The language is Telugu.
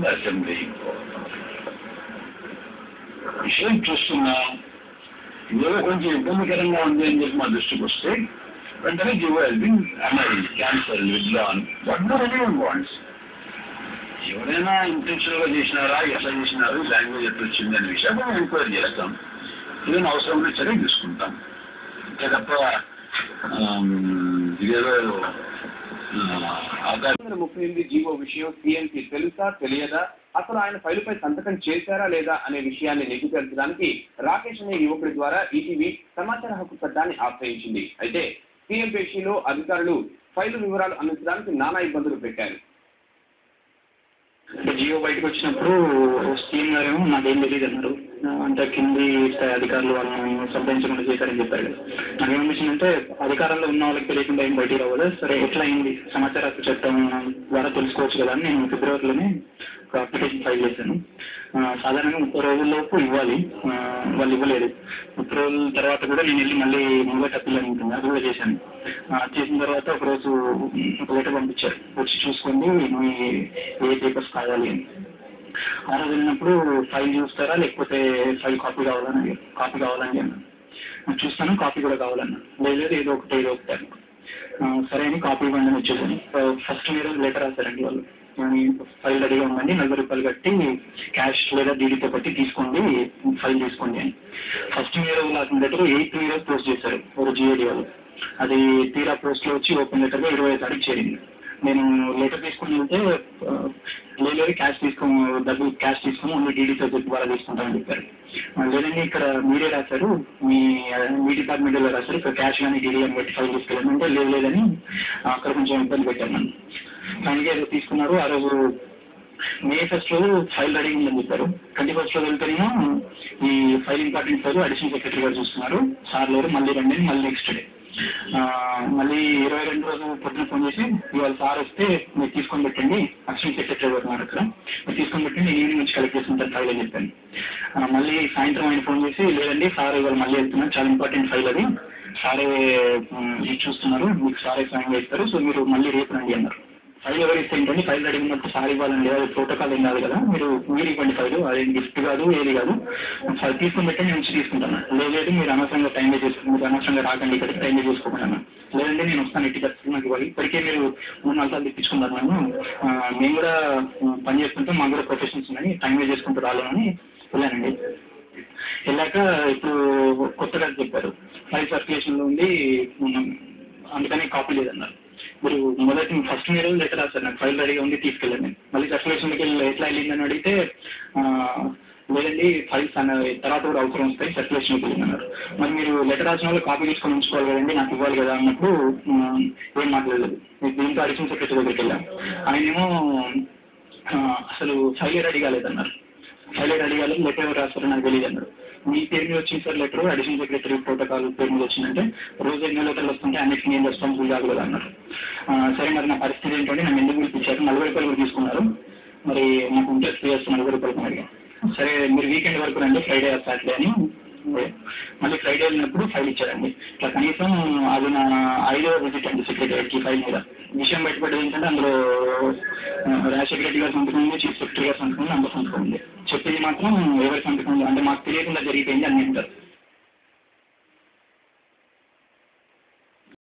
the assembly. విషయం చూస్తున్నాం, ఏదో కొంచెం ఇబ్బందికరంగా ఉంది అని చెప్పి మా దృష్టికి వస్తే వెంటనే G O has been annulled, cancelled, withdrawn. What more anyone wants? ఎవరైనా ఇంటెన్షనల్గా చేసినారా, ఎట్లా చేసినారు, లాంగ్వేజ్ ఎట్లా వచ్చింది అనే విషయం మనం ఎంక్వైరీ చేస్తాం. ఏదైనా అవసరం ఉంటే చర్య తీసుకుంటాం. అంతే తప్ప ఇదేదో 38 జీవో విషయం సీఎంకి తెలుసా తెలియదా, అసలు ఆయన ఫైలుపై సంతకం చేశారా లేదా అనే విషయాన్ని నిగ్గుతేల్చడానికి రాకేష్ అనే యువకుడి ద్వారా ఈటీవీ సమాచార హక్కు చట్టాన్ని ఆశ్రయించింది. అయితే సీఎం పేషీలో అధికారులు ఫైలు వివరాలు అందించడానికి నానా ఇబ్బందులు పెట్టారు. జియో బయటకు వచ్చినప్పుడు సీఎం గారేమో నాకేం తెలియదు అన్నారు. అంటే కింది స్థాయి అధికారులు వాళ్ళని సంప్రదించకుండా చేశారని చెప్పారు. నాకేమనిపించిందంటే అధికారంలో ఉన్న వాళ్ళకి తెలియకుండా ఏం బయటికి రావాలి, సరే ఎట్లా అయింది సమాచార హక్కు చట్టం ద్వారా తెలుసుకోవచ్చు కదా అని నేను ఫిబ్రవరిలోనే ఒక అప్లికేషన్ ఫైల్ చేశాను. సాధారణంగా 30 రోజుల్లోపు ఇవ్వాలి, వాళ్ళు ఇవ్వలేదు. 30 రోజుల తర్వాత కూడా నేను వెళ్ళి మళ్ళీ ముంగట అప్పీల్ అని ఉంటుంది, అది కూడా చేశాను. చేసిన తర్వాత ఒకరోజు ఒక లెటర్ పంపించారు, వచ్చి చూసుకోండి మీ ఏ పేపర్స్ కావాలి అని. ఆ రోజు వెళ్ళినప్పుడు ఫైల్ చూస్తారా లేకపోతే ఫైల్ కాపీ కావాలని అన్నాను. చూస్తాను, కాపీ కూడా కావాలన్నా. లేదు ఏదో ఒకటి అన్న. సరే అని కాపీ ఇవ్వండి వచ్చేసాను. ఫస్ట్ మీరు లెటర్ రాశారండి వాళ్ళు, ఫైల్ రెడీగా ఉందండి, 40 రూపాయలు కట్టి క్యాష్ లేదా డీడీతో కట్టి తీసుకోండి, ఫైల్ తీసుకోండి అని. ఫస్ట్ మీరు రాసిన లెటర్ 8 పోస్ట్ చేశారు ఒక జిఐడి వాళ్ళు. అది తీరా పోస్ట్లో వచ్చి ఓపెన్ లెటర్గా 25 తారీఖు చేరింది. నేను లెటర్ తీసుకుని వెళ్తే లేదు డబ్బులు క్యాష్ తీసుకుని ఓన్లీ డీడీతో ద్వారా తీసుకుంటామని చెప్పారు. లేదండి ఇక్కడ మీరే రాశారు, మీ డిపార్ట్మెంట్లో రాశారు, ఇక్కడ క్యాష్ కానీ డీడీ అని పెట్టి ఫైల్ తీసుకెళ్ళాను అంటే లేదని అక్కడ కొంచెం ఇబ్బంది పెట్టాను నన్ను. ఫైనల్గా ఏదో తీసుకున్నారు. ఆ రోజు May 1st రోజు ఫైల్ రెడీ ఉందని చెప్పారు. 21st రోజు వెళ్తేనేమో ఈ file important file additional secretary గారు చూస్తున్నారు, సార్ లేరు, మళ్ళీ రండి అని మళ్ళీ నెక్స్ట్ డే. మళ్ళీ 22 రోజు పొద్దున ఫోన్ చేసి ఇవాళ సార్ వస్తే మీరు తీసుకొని పెట్టండి, అసిస్టెంట్ సెక్రటరీ గారు ఉన్నారు అక్కడ, మీరు తీసుకొని పెట్టండి, నేను ఈవినింగ్ నుంచి కలెక్ట్ చేసుకుంటాను ఫైల్ అని చెప్పాను. మళ్ళీ సాయంత్రం ఆయన ఫోన్ చేసి లేదండి సార్ ఇవాళ మళ్ళీ వెళ్తున్నారు, చాలా ఇంపార్టెంట్ ఫైల్ అది, సారే చూస్తున్నారు, మీకు సారే సైన్ చేస్తారు, సో మీరు మళ్ళీ రేపు రండి అన్నారు. ఫైల్ ఎవరు ఇస్తే ఏంటండి, ఫైల్ రెడీ ఉన్నప్పుడు సార్ ఇవ్వాలండి, అది ప్రోటోకాల్ ఏం కాదు కదా, మీరు ఇవ్వండి ఫైల్, అదేం గిఫ్ట్ కాదు ఏది కాదు, ఫైల్ తీసుకుని పెట్టండి నేను నుంచి తీసుకుంటాను. లేదు మీరు అనవసరంగా టైం వేస్ట్ చేసుకుంటారు, మీరు అనవసరంగా రాకండి ఇక్కడికి, టైం వేస్ట్ చేసుకోకుండా. లేదండి నేను వస్తాను ఎట్టి ఖర్చు నాకు ఇవ్వాలి, ఇప్పటికే మీరు 3-4 సార్లు తెప్పించుకున్నారు నన్ను, మేము కూడా పని చేసుకుంటాం, మాకు కూడా ప్రొఫెషన్స్ ఉన్నాయి, టైం వేస్ట్ చేసుకుంటూ రాలేనని వెళ్ళానండి. వెళ్ళాక ఇప్పుడు కొత్తగా చెప్పారు ఫైల్ సర్క్యులేషన్లో ఉంది, అందుకని కాపీ లేదన్నారు. మీరు ఫస్ట్ మీరు లెటర్ రాశారు, నాకు ఫైల్ రెడీగా ఉంది తీసుకెళ్ళండి. మళ్ళీ సర్క్యులేషన్కి వెళ్ళి ఎట్లా వెళ్ళిందని అడిగితే లేదండి ఫైల్స్ తర్వాత కూడా అవసరం వస్తాయి, సర్క్యులేషన్కి వెళ్ళిందన్నారు. మరి మీరు లెటర్ రాసిన వాళ్ళు కాపీ తీసుకొని ఉంచుకోవాలి కదండి, నాకు ఇవ్వాలి కదా అన్నప్పుడు ఏం మాట్లాడలేదు. దీంతో అడిషనల్ సెక్రటరీ దగ్గరికి వెళ్ళాం. ఆయనేమో అసలు ఫైల్ రెడీ కాలేదన్నారు. ఫైల్ రెడీ కాలేదు, లెటర్ ఎవరు రాస్తారో నాకు తెలియదు అన్నారు. మీ పేరు మీద వచ్చింది sir letter, additional secretary protocol పేరు మీద వచ్చిందంటే రోజు ఎన్నో లెటర్లు వస్తుంటే అన్నిటికీ నేను రెస్పాన్సిబుల్ కాదు కదా అన్నారు. సరే మరి నా పరిస్థితి ఏంటంటే నన్ను ఎందుకు పిలిపించారు, 40 రూపాయలు కూడా తీసుకున్నారు, మరి నాకు ఇంట్రెస్ట్ చేస్తాను 40 రూపాయలు అడిగా. సరే మీరు వీకెండ్ వరకు రండి, ఫ్రైడే సాటర్డే అని. మళ్ళీ ఫ్రైడే వెళ్ళినప్పుడు ఫైల్ ఇచ్చారండి. ఇట్లా కనీసం అది నా 5వ విజిట్ అండి సెక్రటరీకి ఫైల్ మీద. విషయం బయటపడేది ఏంటంటే అందులో రాజ్ సెక్రటరీ గారి సంతకం ఉంది, చీఫ్ సెక్రటరీ గారి సంతకం ఉంది, అందరూ సంతకం ఉంది. చెప్పింది మాత్రం ఎవరి సంతకం ఉంది అంటే మాకు తెలియకుండా జరిగిపోయింది అని అంటారు.